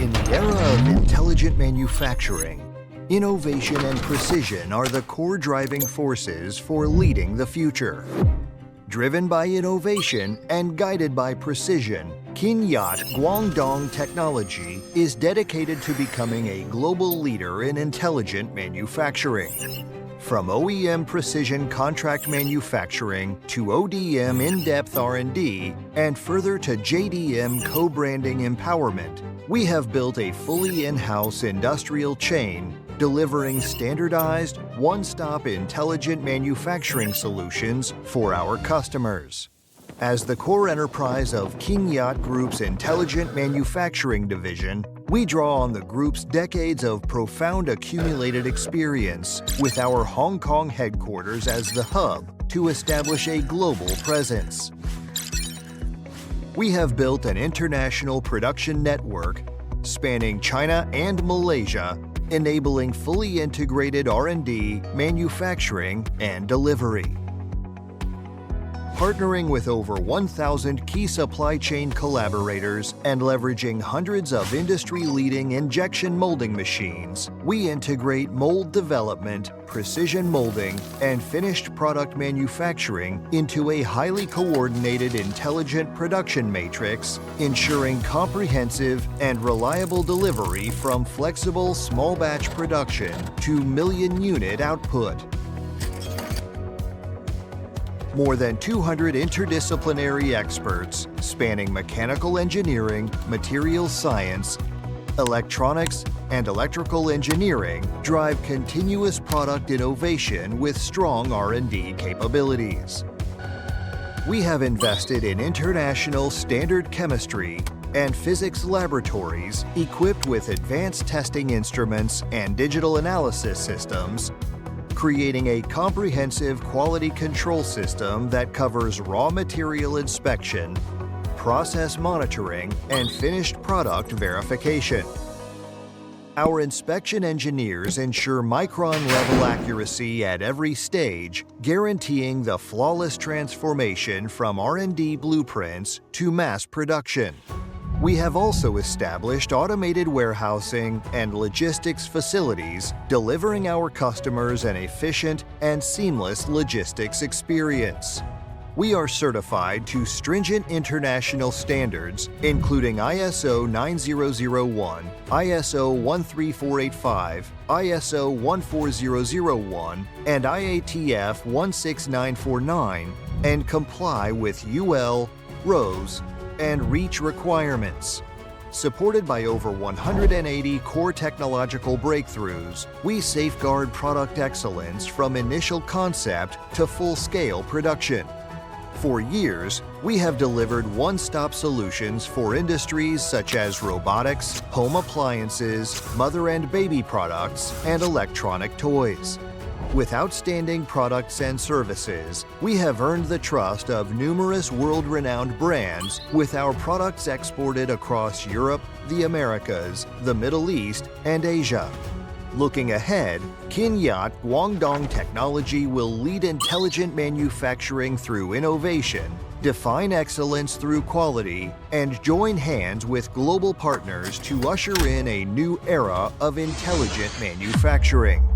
In the era of intelligent manufacturing, innovation and precision are the core driving forces for leading the future. Driven by innovation and guided by precision, Yat Guangdong Technology is dedicated to becoming a global leader in intelligent manufacturing. From OEM precision contract manufacturing to ODM in-depth R&D and further to JDM co-branding empowerment, we have built a fully in-house industrial chain delivering standardized, one-stop intelligent manufacturing solutions for our customers. As the core enterprise of Yat Group's Intelligent Manufacturing Division, we draw on the group's decades of profound accumulated experience with our Hong Kong headquarters as the hub to establish a global presence. We have built an international production network spanning China and Malaysia, enabling fully integrated R&D, manufacturing, and delivery. Partnering with over 1,000 key supply chain collaborators and leveraging hundreds of industry-leading injection molding machines, we integrate mold development, precision molding, and finished product manufacturing into a highly coordinated intelligent production matrix, ensuring comprehensive and reliable delivery from flexible small batch production to million-unit output. More than 200 interdisciplinary experts spanning mechanical engineering, materials science, electronics, and electrical engineering drive continuous product innovation with strong R&D capabilities. We have invested in international standard chemistry and physics laboratories equipped with advanced testing instruments and digital analysis systems, creating a comprehensive quality control system that covers raw material inspection, process monitoring, and finished product verification. Our inspection engineers ensure micron-level accuracy at every stage, guaranteeing the flawless transformation from R&D blueprints to mass production. We have also established automated warehousing and logistics facilities, delivering our customers an efficient and seamless logistics experience. We are certified to stringent international standards, including ISO 9001, ISO 13485, ISO 14001, and IATF 16949, and comply with UL, RoHS, and REACH requirements. Supported by over 180 core technological breakthroughs, we safeguard product excellence from initial concept to full-scale production. For years, we have delivered one-stop solutions for industries such as robotics, home appliances, mother and baby products, and electronic toys. With outstanding products and services, we have earned the trust of numerous world-renowned brands with our products exported across Europe, the Americas, the Middle East, and Asia. Looking ahead, Yat Guangdong Technology will lead intelligent manufacturing through innovation, define excellence through quality, and join hands with global partners to usher in a new era of intelligent manufacturing.